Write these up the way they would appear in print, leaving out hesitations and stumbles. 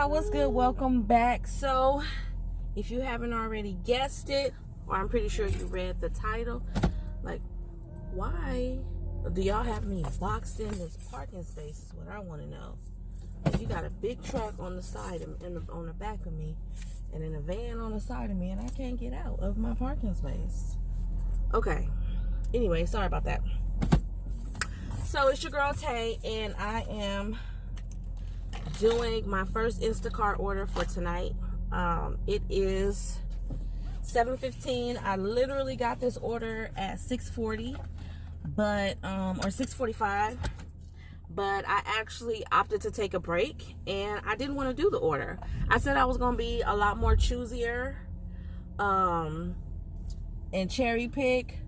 y'all, what's good? Welcome back. So if you haven't already guessed it, or I'm pretty sure you read the title, like, why do y'all have me boxed in this parking space is what I want to know. You got a big truck on the side on the back of me, and then a van on the side of me, and I can't get out of my parking space. Okay, anyway, sorry about that. So it's your girl Tay, and I am doing my first Instacart order for tonight. It is 7:15. I literally got this order at 6:40, but or 6:45, but I actually opted to take a break, and I didn't want to do the order. I said I was going to be a lot more choosier and cherry pick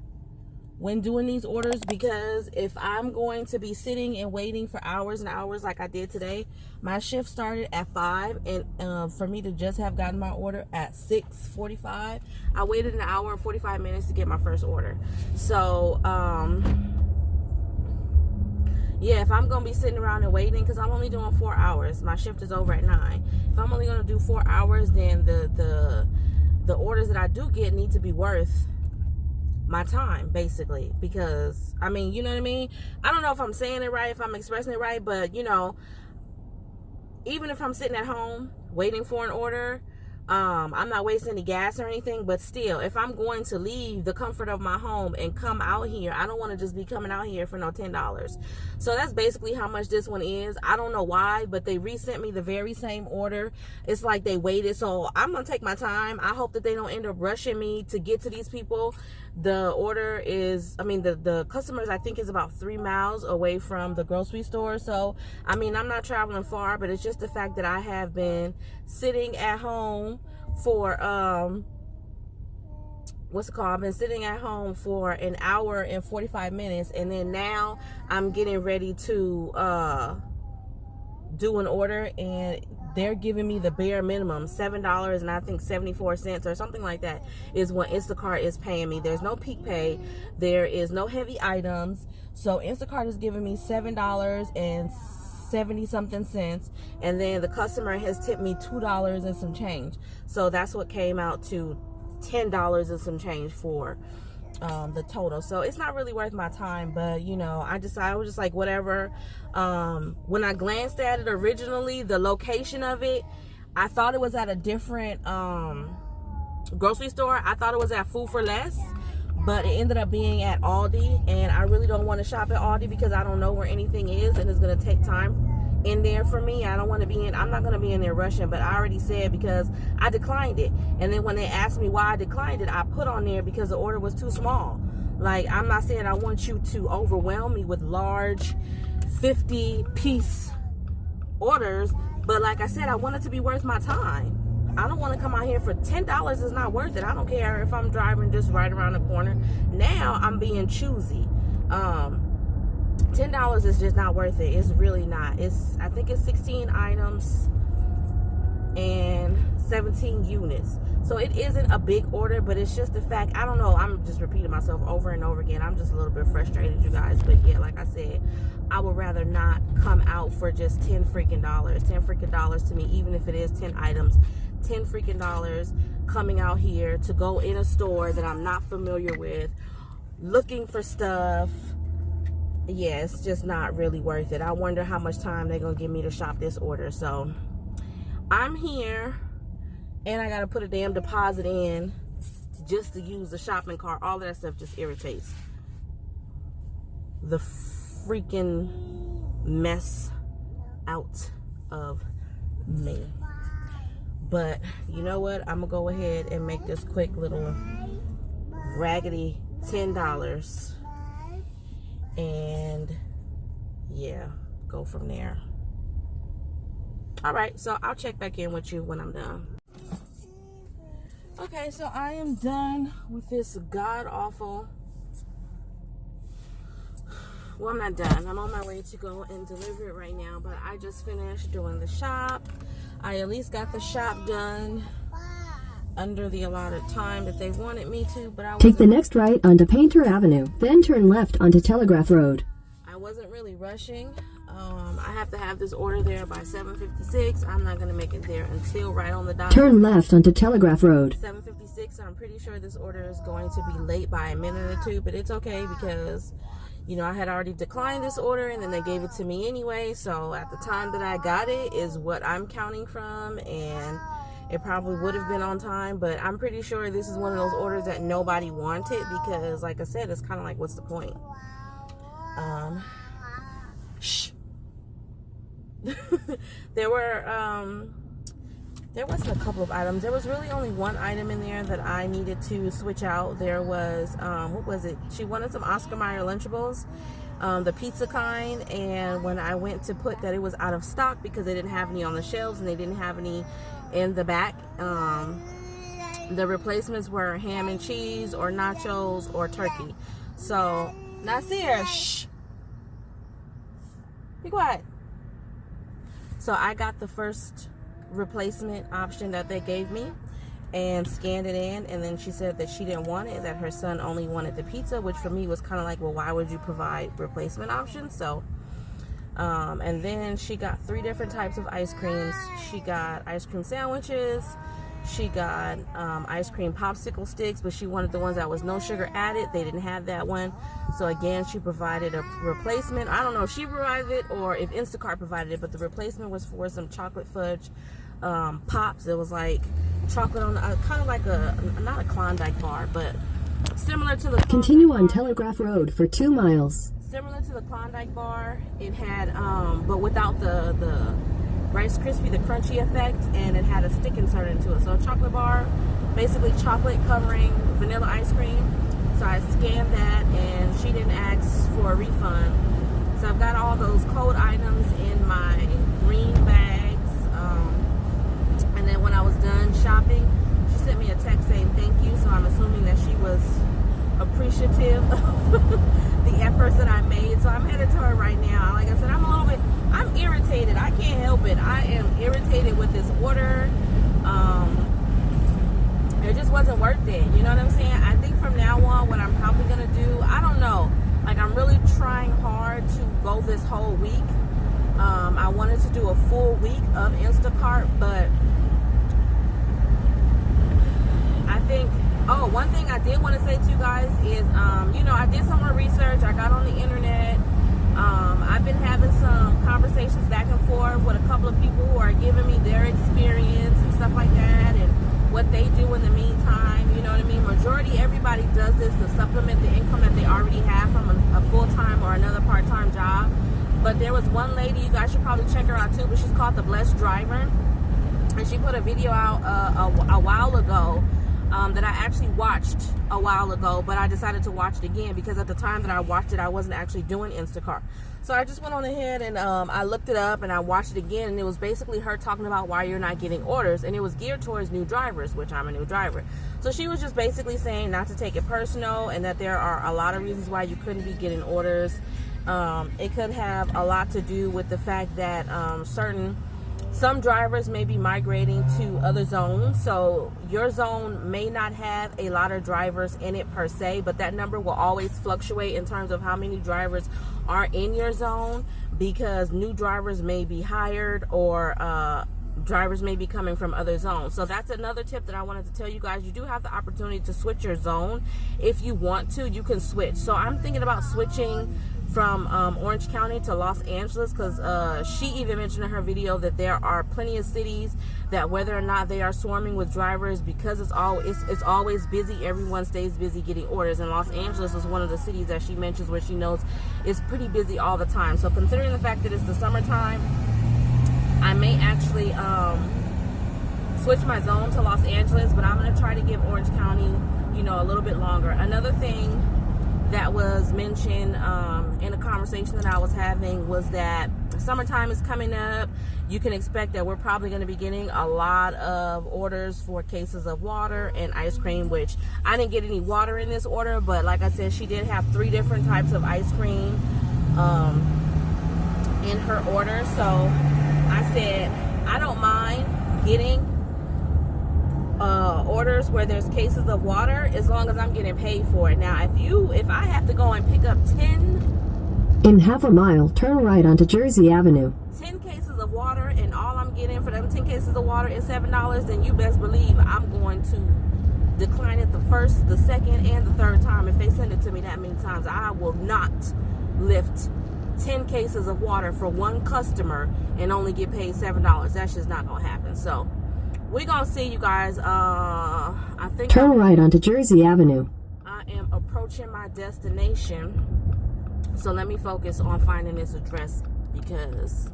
when doing these orders, because if I'm going to be sitting and waiting for hours and hours like I did today, my shift started at 5, and for me to just have gotten my order at 6:45, I waited an hour and 45 minutes to get my first order. So yeah, if I'm gonna be sitting around and waiting, because I'm only doing 4 hours, my shift is over at 9. If I'm only gonna do 4 hours, then the orders that I do get need to be worth my time, basically, because I mean, you know what I mean? I don't know if I'm saying it right, if I'm expressing it right, but you know, even if I'm sitting at home waiting for an order, I'm not wasting any gas or anything, but still, if I'm going to leave the comfort of my home and come out here, I don't want to just be coming out here for no $10. So that's basically how much this one is. I don't know why, but they resent me the very same order. It's like they waited, so I'm gonna take my time. I hope that they don't end up rushing me to get to these people. The order is, I mean, the customers, I think, is about 3 miles away from the grocery store. So I mean, I'm not traveling far, but it's just the fact that I have been sitting at home for I've been sitting at home for an hour and 45 minutes, and then now I'm getting ready to do an order, and they're giving me the bare minimum, $7 and I think 74 cents or something like that is what Instacart is paying me. There's no peak pay, there is no heavy items, so Instacart is giving me $7 and 70 something cents, and then the customer has tipped me $2 and some change, so that's what came out to $10 and some change for the total. So it's not really worth my time, but you know, I was just like, whatever. When I glanced at it originally, the location of it, I thought it was at a different grocery store. I thought it was at Food for Less, but it ended up being at Aldi, and I really don't want to shop at Aldi because I don't know where anything is, and it's going to take time in there for me. I don't want to be in, I'm not going to be in there rushing, but I already said because I declined it. And then when they asked me why I declined it, I put on there because the order was too small. Like, I'm not saying I want you to overwhelm me with large 50-piece orders, but like I said, I want it to be worth my time. I don't want to come out here for $10 is not worth it. I don't care if I'm driving just right around the corner. Now I'm being choosy. $10 is just not worth it. It's really not. I think it's 16 items and 17 units. So it isn't a big order, but it's just the fact, I don't know, I'm just repeating myself over and over again. I'm just a little bit frustrated, you guys. But yeah, like I said, I would rather not come out for just $10 freaking dollars to me, even if it is 10 items. $10 freaking dollars coming out here to go in a store that I'm not familiar with, looking for stuff. Yeah, it's just not really worth it. I wonder how much time they're gonna give me to shop this order. So I'm here, and I gotta put a damn deposit in just to use the shopping cart. All of that stuff just irritates the freaking mess out of me. But you know what? I'm gonna go ahead and make this quick little raggedy $10. And yeah, go from there. All right, so I'll check back in with you when I'm done. Okay, so I am done with this god-awful, well, I'm not done. I'm on my way to go and deliver it right now, but I just finished doing the shop. I at least got the shop done under the allotted time that they wanted me to, but Take the next right onto Painter Avenue, then turn left onto Telegraph Road. I wasn't really rushing. I have to have this order there by 7:56. I'm not going to make it there until right on the dot. Turn left onto Telegraph Road. 7:56. I'm pretty sure this order is going to be late by a minute or two, but it's okay because, you know, I had already declined this order and then they gave it to me anyway. So at the time that I got it is what I'm counting from, and it probably would have been on time, but I'm pretty sure this is one of those orders that nobody wanted because, like I said, it's kind of like, what's the point? Shh. There wasn't a couple of items. There was really only one item in there that I needed to switch out. There was, what was it? She wanted some Oscar Mayer Lunchables, the pizza kind, and when I went to put that it was out of stock because they didn't have any on the shelves and they didn't have any in the back, the replacements were ham and cheese or nachos or turkey. So, Nasir, shh. Be quiet. So I got the first replacement option that they gave me and scanned it in, and then she said that she didn't want it, that her son only wanted the pizza, which for me was kind of like, well, why would you provide replacement options? So and then she got 3 different types of ice creams. She got ice cream sandwiches, she got ice cream popsicle sticks, but she wanted the ones that was no sugar added. They didn't have that one. So again, she provided a replacement. I don't know if she provided it or if Instacart provided it, but the replacement was for some chocolate fudge pops. It was like chocolate on kind of like not a Klondike bar, but similar to the Continue on Telegraph Road for 2 miles. Similar to the Klondike bar. It had but without the Rice Krispie, the crunchy effect, and it had a stick inserted into it. So a chocolate bar, basically chocolate covering vanilla ice cream. So I scanned that, and she didn't ask for a refund. So I've got all those cold items in my green bags. And then when I was done shopping, she sent me a text saying thank you. So I'm assuming that she was appreciative of the efforts that I made. So I'm headed to her right now. Like I said, I'm irritated. I can't help it. I am irritated with this order. It just wasn't worth it. You know what I'm saying? I think from now on, what I'm probably going to do, I don't know. Like, I'm really trying hard to go this whole week. I wanted to do a full week of Instacart, but I think, one thing I did want to say to you guys is, you know, I did some more research. I got on the internet. I've been having some conversations back and forth with a couple of people who are giving me their experience and stuff like that, and what they do in the meantime. You know what I mean? Majority everybody does this to supplement the income that they already have from a full-time or another part-time job. But there was one lady, you guys should probably check her out too, but she's called The Blessed Driver, and she put a video out a while ago that I actually watched a while ago, but I decided to watch it again because at the time that I watched it, I wasn't actually doing Instacart. So I just went on ahead and I looked it up and I watched it again, and it was basically her talking about why you're not getting orders, and it was geared towards new drivers, which I'm a new driver. So she was just basically saying not to take it personal, and that there are a lot of reasons why you couldn't be getting orders. It could have a lot to do with the fact that some drivers may be migrating to other zones, so your zone may not have a lot of drivers in it per se, but that number will always fluctuate in terms of how many drivers are in your zone, because new drivers may be hired or drivers may be coming from other zones. So that's another tip that I wanted to tell you guys. You do have the opportunity to switch your zone. If you want to, you can switch. So I'm thinking about switching from Orange County to Los Angeles, because she even mentioned in her video that there are plenty of cities that whether or not they are swarming with drivers, because it's always busy, everyone stays busy getting orders, and Los Angeles is one of the cities that she mentions where she knows is pretty busy all the time. So considering the fact that it's the summertime, I may actually switch my zone to Los Angeles, but I'm going to try to give Orange County, you know, a little bit longer. Another thing that was mentioned in a conversation that I was having was that summertime is coming up. You can expect that we're probably going to be getting a lot of orders for cases of water and ice cream, which I didn't get any water in this order, but like I said, she did have 3 different types of ice cream in her order. So I said I don't mind getting orders where there's cases of water as long as I'm getting paid for it. Now if I have to go and pick up 10 In half a mile, turn right onto Jersey Avenue. 10 cases of water, and all I'm getting for them 10 cases of water is $7, then you best believe I'm going to decline it the first, the second, and the third time. If they send it to me that many times, I will not lift 10 cases of water for one customer and only get paid $7. That's just not gonna happen. So we're gonna see, you guys. I think turn right onto Jersey Avenue. I am approaching my destination, so let me focus on finding this address because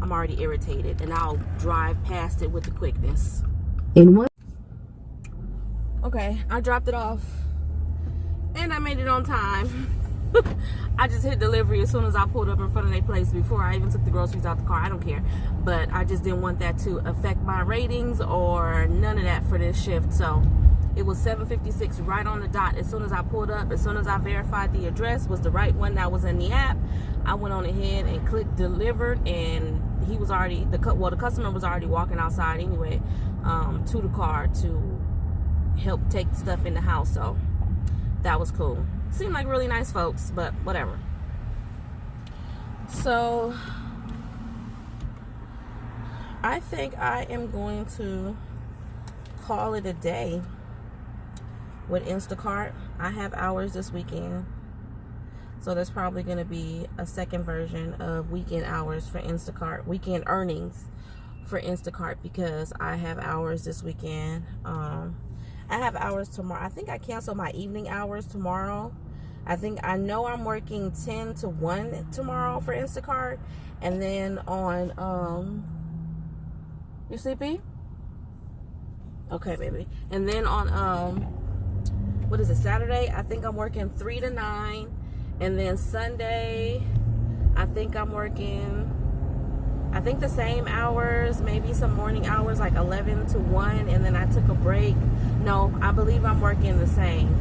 I'm already irritated, and I'll drive past it with the quickness. In one. Okay, I dropped it off and I made it on time. I just hit delivery as soon as I pulled up in front of their place before I even took the groceries out the car. I don't care, but I just didn't want that to affect my ratings or none of that for this shift. So it was 7:56 right on the dot. As soon as I pulled up, as soon as I verified the address was the right one that was in the app, I went on ahead and clicked delivered, and he was already, the customer was already walking outside anyway, to the car to help take stuff in the house. So that was cool. Seemed like really nice folks, but whatever. So I think I am going to call it a day with Instacart. I have hours this weekend, so there's probably going to be a second version of weekend hours for Instacart, weekend earnings for Instacart, because I have hours this weekend. I have hours tomorrow. I think I cancel my evening hours tomorrow. I know I'm working 10 to 1 tomorrow for Instacart. And then on, you sleepy? Okay, baby. And then on, what is it, Saturday? I think I'm working 3 to 9. And then Sunday, I think I'm working, the same hours, maybe some morning hours, like 11 to 1, and then I took a break. No, I believe I'm working the same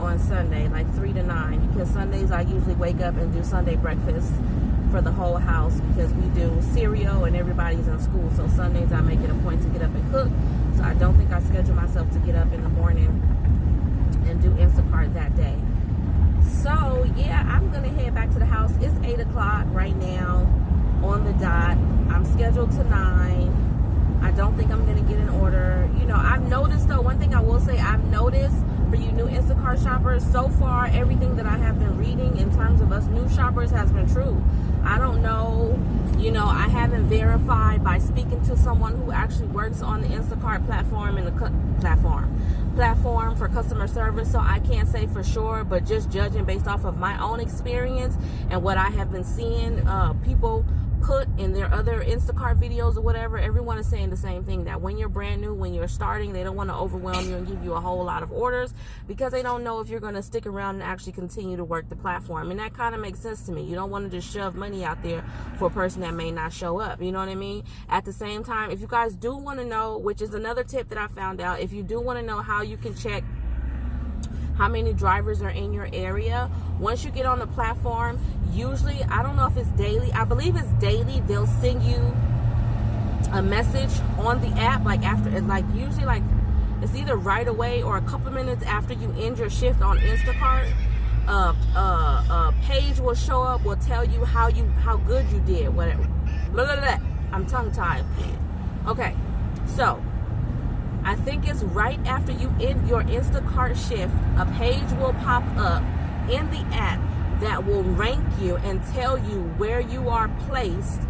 on Sunday, like 3 to 9, because Sundays I usually wake up and do Sunday breakfast for the whole house, because we do cereal and everybody's in school. So Sundays I make it a point to get up and cook. So I don't think I schedule myself to get up in the morning and do Instacart that day. So yeah, I'm gonna head back to the house. It's 8 o'clock right now on the dot. I'm scheduled to 9. I don't think I'm gonna get an order. You know, I've noticed though, one thing I will say, I've noticed for you new Instacart shoppers, so far everything that I have been reading in terms of us new shoppers has been true. I don't know, you know, I haven't verified by speaking to someone who actually works on the Instacart platform and the platform for customer service, so I can't say for sure, but just judging based off of my own experience and what I have been seeing people put in their other Instacart videos or whatever, everyone is saying the same thing, that when you're brand new, when you're starting, they don't want to overwhelm you and give you a whole lot of orders because they don't know if you're going to stick around and actually continue to work the platform. And that kind of makes sense to me. You don't want to just shove money out there for a person that may not show up. You know what I mean? At the same time, if you guys do want to know, which is another tip that I found out, if you do want to know how you can check how many drivers are in your area, once you get on the platform, usually, I don't know if it's daily, I believe it's daily, they'll send you a message on the app, like after, like usually like it's either right away or a couple minutes after you end your shift on Instacart. A page will show up, will tell you how good you did, whatever. Blah, blah, blah. I'm tongue tied. Okay, so I think it's right after you end your Instacart shift, a page will pop up in the app that will rank you and tell you where you are placed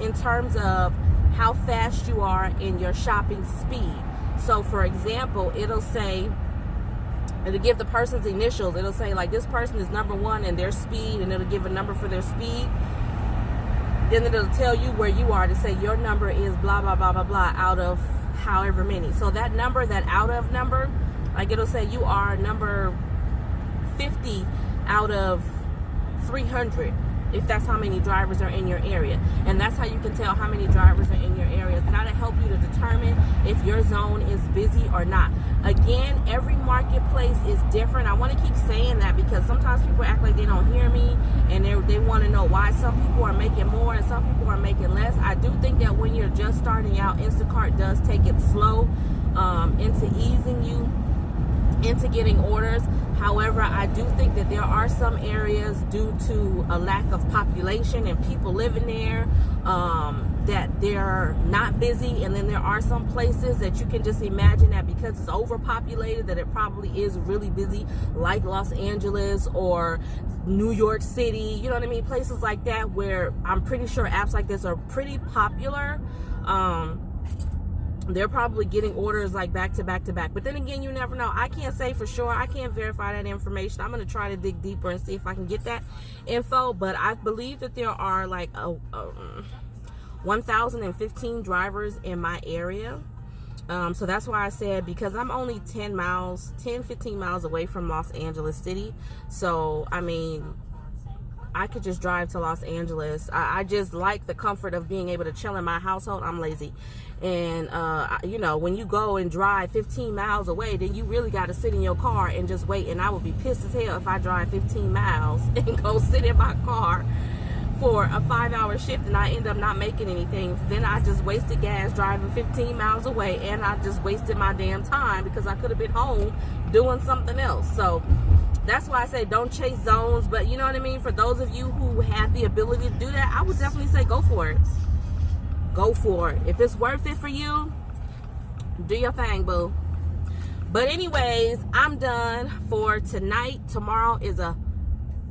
in terms of how fast you are in your shopping speed. So for example, it'll give the person's initials. It'll say like this person is number 1 in their speed, and it'll give a number for their speed. Then it'll tell you where you are to say your number is blah, blah, blah, blah, blah out of however many. So that number, that out of number, like it'll say you are number 50 out of 300, if that's how many drivers are in your area. And that's how you can tell how many drivers are in your area. It's not to help you to determine if your zone is busy or not. Again, every marketplace is different. I want to keep saying that because sometimes people act like they don't hear me, and they want to know why some people are making more and some people are making less. I do think that when you're just starting out, Instacart does take it slow into easing you into getting orders. However, I do think that there are some areas due to a lack of population and people living there, that they're not busy. And then there are some places that you can just imagine that because it's overpopulated, that it probably is really busy, like Los Angeles or New York City, you know what I mean? Places like that where I'm pretty sure apps like this are pretty popular. They're probably getting orders like back to back to back. But then again, you never know. I can't say for sure. I can't verify that information. I'm going to try to dig deeper and see if I can get that info. But I believe that there are like 1,015 drivers in my area. So that's why I said, because I'm only 15 miles away from Los Angeles City. So, I mean, I could just drive to Los Angeles. I just like the comfort of being able to chill in my household. I'm lazy. And, you know, when you go and drive 15 miles away, then you really got to sit in your car and just wait. And I would be pissed as hell if I drive 15 miles and go sit in my car for a 5-hour shift and I end up not making anything. Then I just wasted gas driving 15 miles away, and I just wasted my damn time because I could have been home doing something else. So that's why I say don't chase zones. But you know what I mean? For those of you who have the ability to do that, I would definitely say go for it. Go for it. If it's worth it for you, do your thing, boo. But anyways, I'm done for tonight. Tomorrow is a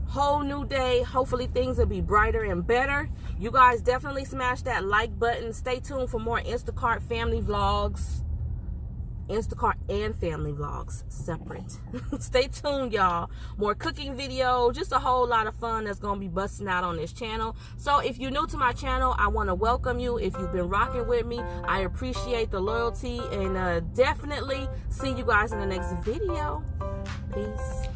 whole new day. Hopefully things will be brighter and better. You guys definitely smash that like button. Stay tuned for more Instacart family vlogs. Instacart and family vlogs separate. Stay tuned, y'all. More cooking videos, just a whole lot of fun that's gonna be busting out on this channel. So if you're new to my channel, I want to welcome you. If you've been rocking with me, I appreciate the loyalty, and definitely see you guys in the next video. Peace.